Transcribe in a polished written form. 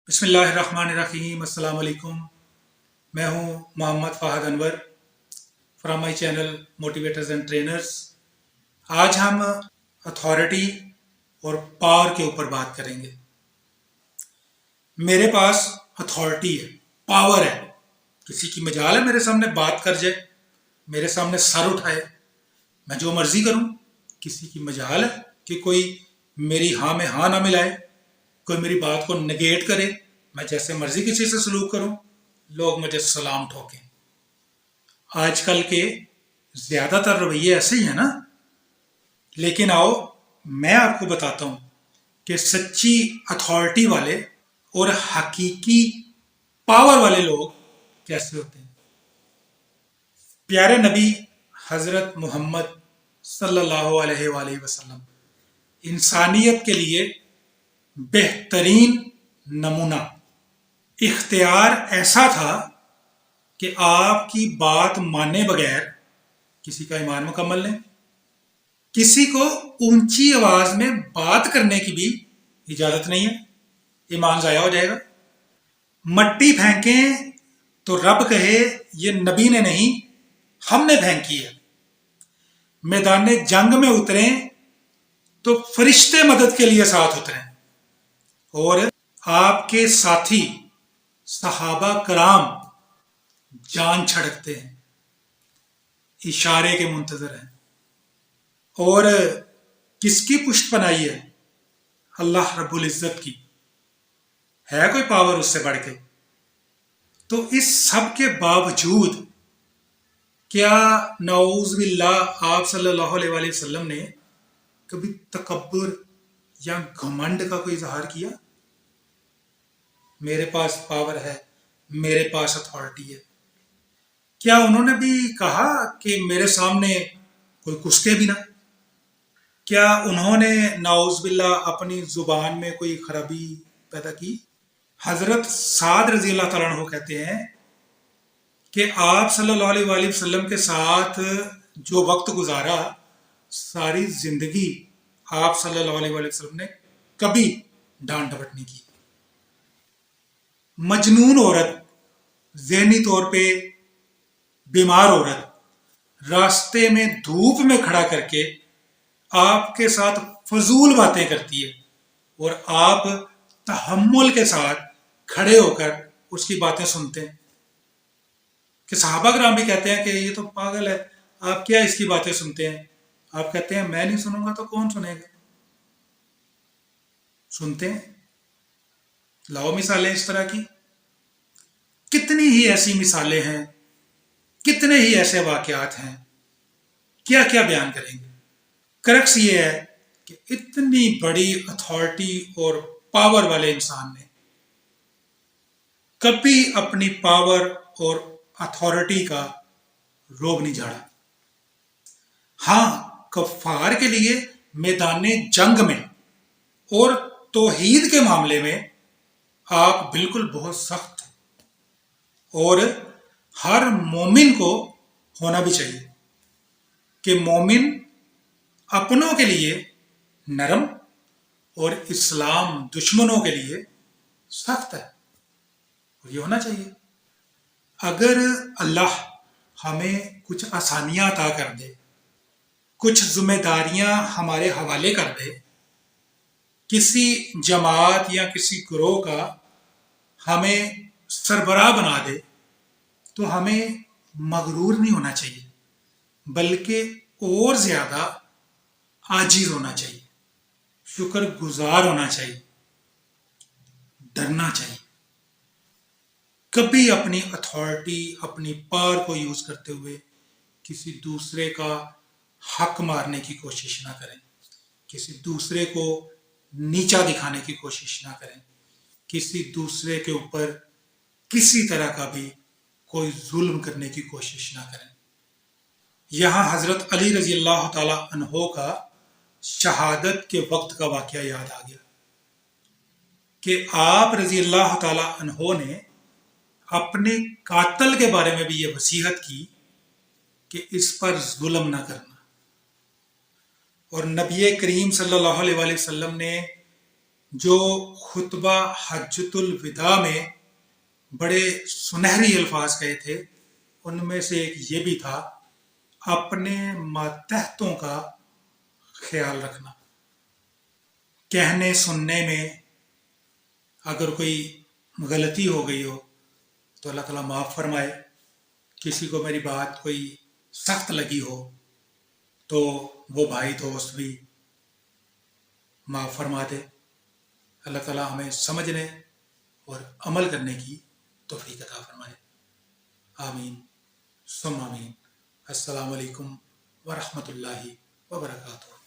बिस्मिल्लाहिर्रहमानिर्रहीम। अस्सलाम वालेकुम। मैं हूं Mohammad Fahad Anwar from my channel motivators and trainers. आज हम अथॉरिटी और पावर के ऊपर बात करेंगे। मेरे पास अथॉरिटी है, पावर है। किसी की मजाल है मेरे सामने बात कर जाए, मेरे सामने सर उठाए, मैं जो मर्जी करूं। किसी की मजाल है कि कोई मेरी हाँ में हाँ ना मिलाए, कोई मेरी बात को नेगेट करे। मैं जैसे मर्जी किसी से सलूक करूं, लोग मुझे सलाम ठोकें। आजकल के ज्यादातर रवैये ऐसे ही है ना। लेकिन आओ मैं आपको बताता हूं कि सच्ची अथॉरिटी वाले और हकीकी पावर वाले लोग कैसे होते हैं। प्यारे नबी हजरत मोहम्मद सल्लल्लाहु अलैहि वसल्लम इंसानियत के लिए बेहतरीन नमूना। इख्तियार ऐसा था कि आपकी बात माने बगैर किसी का ईमान मुकम्मल नहीं। किसी को ऊंची आवाज में बात करने की भी इजाजत नहीं है, ईमान जाया हो जाएगा। मट्टी फेंकें तो रब कहे ये नबी ने नहीं, हमने फेंकी है। मैदान जंग में उतरें तो फरिश्ते मदद के लिए साथ उतरें। और आपके साथी सहाबा कराम जान छड़कते हैं, इशारे के मुंतजर हैं। और किसकी पुष्ट बनाई है? अल्लाह रब्बुल इज्जत की। है कोई पावर उससे बढ़ के? तो इस सब के बावजूद क्या नाऊज़ बिल्लाह आप सल्लल्लाहु अलैहि वसल्लम ने कभी तकब्बुर या घमंड का कोई इजहार किया? मेरे पास पावर है, मेरे पास अथॉरिटी है। क्या उन्होंने भी कहा कि मेरे सामने कोई कुस्के भी ना? क्या उन्होंने नाउज़ बिल्लाह अपनी जुबान में कोई खराबी पैदा की? हजरत साद रजी अल्लाह तआला अन्हु कहते हैं कि आप सल्लल्लाहु अलैहि वसल्लम के साथ जो वक्त गुजारा, सारी जिंदगी आप सल्लल्लाहु अलैहि वसल्लम ने कभी डांट डपट नहीं की। मजनून औरत, ज़हनी तौर पे बीमार औरत रास्ते में धूप में खड़ा करके आपके साथ फजूल बातें करती है और आप तहम्मुल के साथ खड़े होकर उसकी बातें सुनते हैं। कि सहाबा कराम भी कहते हैं कि ये तो पागल है, आप क्या इसकी बातें सुनते हैं? आप कहते हैं मैं नहीं सुनूंगा तो कौन सुनेगा? सुनते हैं। लाओ मिसालें इस तरह की। कितनी ही ऐसी मिसालें हैं, कितने ही ऐसे वाकयात हैं, क्या क्या बयान करेंगे। करक्स ये है कि इतनी बड़ी अथॉरिटी और पावर वाले इंसान ने कभी अपनी पावर और अथॉरिटी का रोब नहीं झाड़ा। हां, कफ्फार के लिए मैदान जंग में और तौहीद के मामले में आप बिल्कुल बहुत सख्त हैं। और हर मोमिन को होना भी चाहिए कि मोमिन अपनों के लिए नरम और इस्लाम दुश्मनों के लिए सख्त है। और ये होना चाहिए। अगर अल्लाह हमें कुछ आसानियां अता कर दे, कुछ जिम्मेदारियां हमारे हवाले कर दे, किसी जमात या किसी ग्रोह का हमें सरबराह बना दे, तो हमें मगरूर नहीं होना चाहिए, बल्कि और ज्यादा आजिज होना चाहिए, शुक्रगुजार होना चाहिए, डरना चाहिए। कभी अपनी अथॉरिटी, अपनी पावर को यूज करते हुए किसी दूसरे का हक मारने की कोशिश ना करें, किसी दूसरे को नीचा दिखाने की कोशिश ना करें, किसी दूसरे के ऊपर किसी तरह का भी कोई जुल्म करने की कोशिश ना करें। यहां हजरत अली रजी अल्लाह तआला अन्हो का शहादत के वक्त का वाकया याद आ गया कि आप रजी अल्लाह तआला अन्हो ने अपने कातल के बारे में भी ये वसीयत की कि इस पर जुल्म ना करना। और नबी करीम सल्लल्लाहु अलैहि वसल्लम ने جو خطبہ حجۃ الوداع میں بڑے سنہری الفاظ کہے تھے، ان میں سے ایک یہ بھی تھا، اپنے ماتحتوں کا خیال رکھنا. کہنے سننے میں اگر کوئی غلطی ہو گئی ہو تو اللہ تعالیٰ معاف فرمائے. کسی کو میری بات کوئی سخت لگی ہو تو وہ بھائی دوست بھی معاف فرما دے. اللہ تعالیٰ ہمیں سمجھنے اور عمل کرنے کی توفیق عطا فرمائے. آمین ثم آمین. السلام علیکم ورحمۃ اللہ وبرکاتہ.